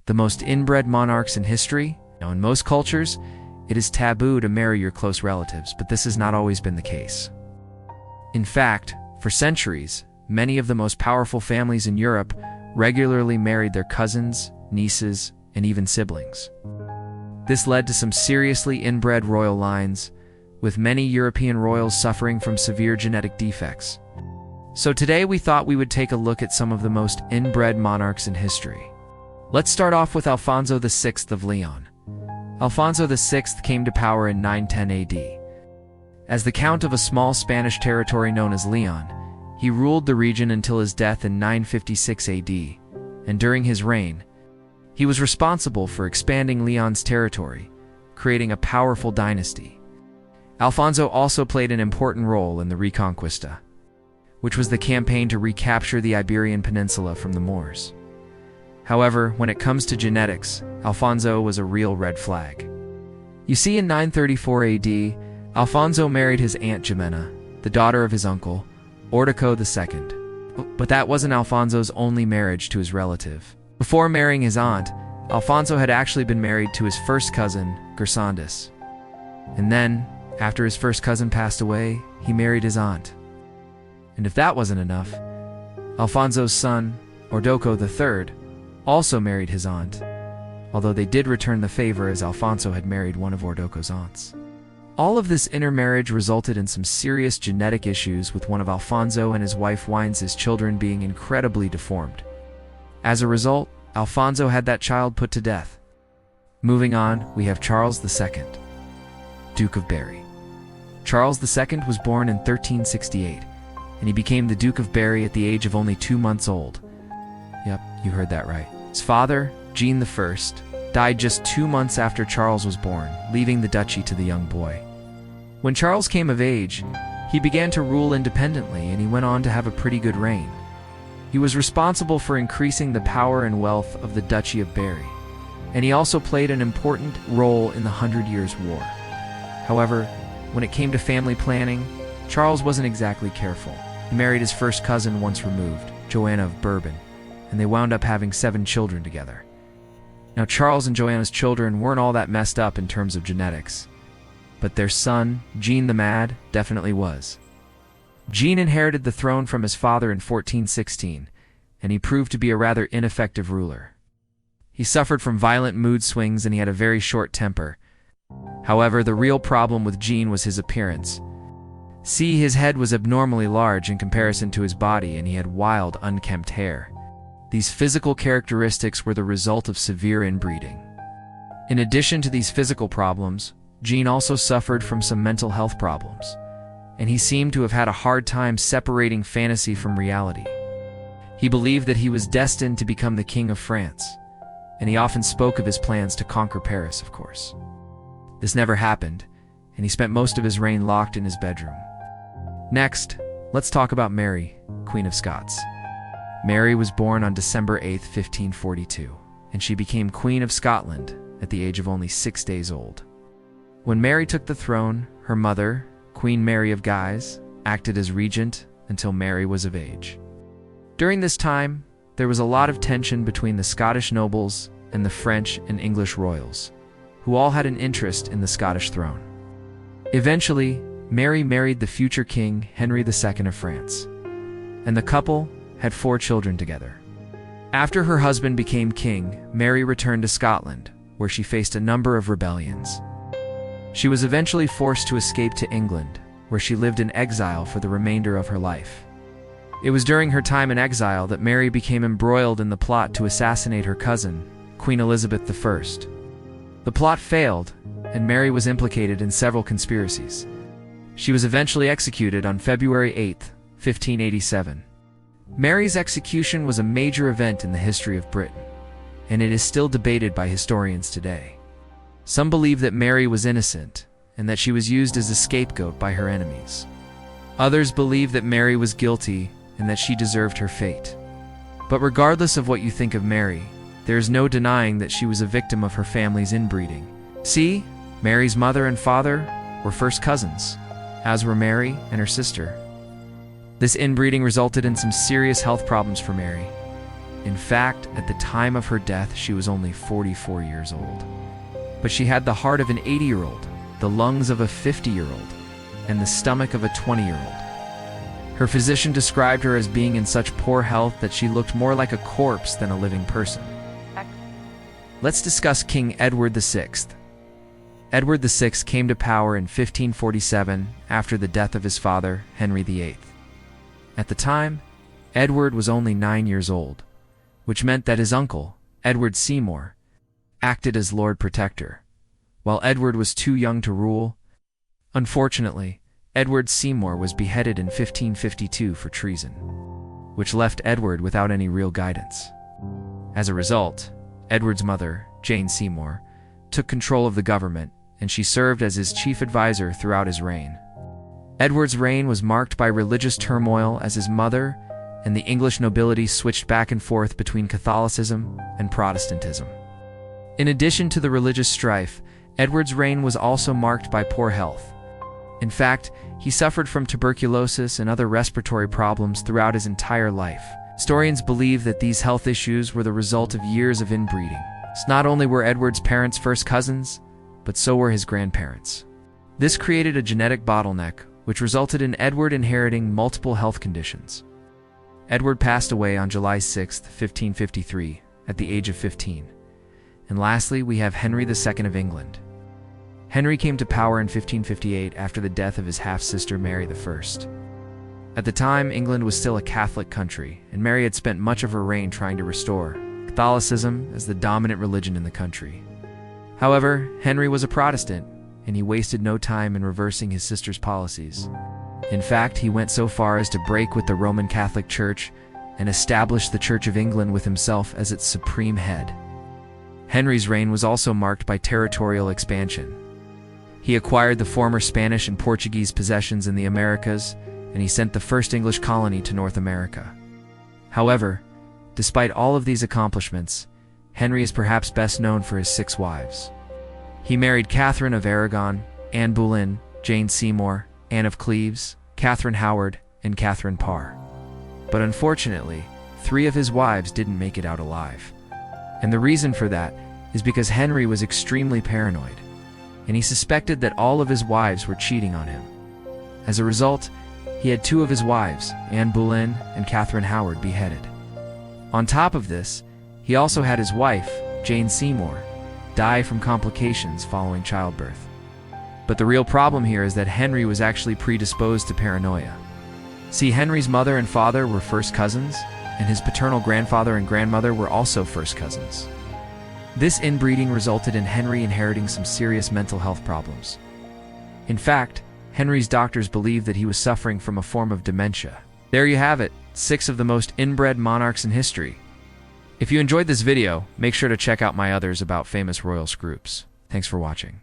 the most inbred monarchs in history. Now, in most cultures, it is taboo to marry your close relatives, but this has not always been the case. In fact, for centuries, many of the most powerful families in Europe regularly married their cousins, nieces, and even siblings. This led to some seriously inbred royal lines, with many European royals suffering from severe genetic defects. So today we thought we would take a look at some of the most inbred monarchs in history. Let's start off with Alfonso VI of Leon. Alfonso VI came to power in 910 AD. As the count of a small Spanish territory known as Leon, he ruled the region until his death in 956 AD, and during his reign, he was responsible for expanding Leon's territory, creating a powerful dynasty. Alfonso also played an important role in the Reconquista, which was the campaign to recapture the Iberian Peninsula from the Moors. However, when it comes to genetics, Alfonso was a real red flag. You see, in 934 AD, Alfonso married his aunt Jimena, the daughter of his uncle, Ordoco II. But that wasn't Alfonso's only marriage to his relative. Before marrying his aunt, Alfonso had actually been married to his first cousin, Gersandis. And then, after his first cousin passed away, he married his aunt. And if that wasn't enough, Alfonso's son, Ordoco III, also married his aunt, although they did return the favor as Alfonso had married one of Ordoco's aunts. All of this intermarriage resulted in some serious genetic issues, with one of Alfonso and his wife Wines's children being incredibly deformed. As a result, Alfonso had that child put to death. Moving on, we have Charles II, Duke of Berry. Charles II was born in 1368, and he became the Duke of Berry at the age of only 2 months old. Yep, you heard that right. His father, Jean I, died just 2 months after Charles was born, leaving the duchy to the young boy. When Charles came of age, he began to rule independently, and he went on to have a pretty good reign. He was responsible for increasing the power and wealth of the Duchy of Berry, and he also played an important role in the 100 Years' War. However, when it came to family planning, Charles wasn't exactly careful. He married his first cousin once removed, Joanna of Bourbon, and they wound up having 7 children together. Now, Charles and Joanna's children weren't all that messed up in terms of genetics, but their son, Jean the Mad, definitely was. Jean inherited the throne from his father in 1416, and he proved to be a rather ineffective ruler. He suffered from violent mood swings and he had a very short temper. However, the real problem with Jean was his appearance. See, his head was abnormally large in comparison to his body, and he had wild, unkempt hair. These physical characteristics were the result of severe inbreeding. In addition to these physical problems, Jean also suffered from some mental health problems, and he seemed to have had a hard time separating fantasy from reality. He believed that he was destined to become the King of France, and he often spoke of his plans to conquer Paris, of course. This never happened, and he spent most of his reign locked in his bedroom. Next, let's talk about Mary, Queen of Scots. Mary was born on December 8, 1542, and she became Queen of Scotland at the age of only 6 days old. When Mary took the throne, her mother, Queen Mary of Guise, acted as regent until Mary was of age. During this time, there was a lot of tension between the Scottish nobles and the French and English royals, who all had an interest in the Scottish throne. Eventually, Mary married the future king Henry II of France, and the couple had 4 children together. After her husband became king, Mary returned to Scotland, where she faced a number of rebellions. She was eventually forced to escape to England, where she lived in exile for the remainder of her life. It was during her time in exile that Mary became embroiled in the plot to assassinate her cousin, Queen Elizabeth I. The plot failed, and Mary was implicated in several conspiracies. She was eventually executed on February 8, 1587. Mary's execution was a major event in the history of Britain, and it is still debated by historians today. Some believe that Mary was innocent, and that she was used as a scapegoat by her enemies. Others believe that Mary was guilty, and that she deserved her fate. But regardless of what you think of Mary, there is no denying that she was a victim of her family's inbreeding. See, Mary's mother and father were first cousins, as were Mary and her sister. This inbreeding resulted in some serious health problems for Mary, In fact, at the time of her death, she was only 44 years old. But she had the heart of an 80-year-old, the lungs of a 50-year-old, and the stomach of a 20-year-old. Her physician described her as being in such poor health that she looked more like a corpse than a living person. Let's discuss King Edward VI. Edward VI came to power in 1547 after the death of his father, Henry VIII. At the time, Edward was only 9 years old, which meant that his uncle, Edward Seymour, acted as Lord Protector, while Edward was too young to rule. Unfortunately, Edward Seymour was beheaded in 1552 for treason, which left Edward without any real guidance. As a result, Edward's mother, Jane Seymour, took control of the government, and she served as his chief advisor throughout his reign. Edward's reign was marked by religious turmoil as his mother and the English nobility switched back and forth between Catholicism and Protestantism. In addition to the religious strife, Edward's reign was also marked by poor health. In fact, he suffered from tuberculosis and other respiratory problems throughout his entire life. Historians believe that these health issues were the result of years of inbreeding. So not only were Edward's parents first cousins, but so were his grandparents. This created a genetic bottleneck, which resulted in Edward inheriting multiple health conditions. Edward passed away on July 6, 1553, at the age of 15. And lastly, we have Henry II of England. Henry came to power in 1558 after the death of his half-sister Mary I. At the time, England was still a Catholic country, and Mary had spent much of her reign trying to restore Catholicism as the dominant religion in the country. However, Henry was a Protestant, and he wasted no time in reversing his sister's policies. In fact, he went so far as to break with the Roman Catholic Church and establish the Church of England with himself as its supreme head. Henry's reign was also marked by territorial expansion. He acquired the former Spanish and Portuguese possessions in the Americas, and he sent the first English colony to North America. However, despite all of these accomplishments, Henry is perhaps best known for his 6 wives. He married Catherine of Aragon, Anne Boleyn, Jane Seymour, Anne of Cleves, Catherine Howard, and Catherine Parr. But unfortunately, 3 of his wives didn't make it out alive. And the reason for that is because Henry was extremely paranoid, and he suspected that all of his wives were cheating on him. As a result, he had 2 of his wives, Anne Boleyn and Catherine Howard, beheaded. On top of this, he also had his wife, Jane Seymour, die from complications following childbirth. But the real problem here is that Henry was actually predisposed to paranoia. See, Henry's mother and father were first cousins, and his paternal grandfather and grandmother were also first cousins. This inbreeding resulted in Henry inheriting some serious mental health problems. In fact, Henry's doctors believed that he was suffering from a form of dementia. There you have it, 6 of the most inbred monarchs in history. If you enjoyed this video, make sure to check out my others about famous royal groups. Thanks for watching.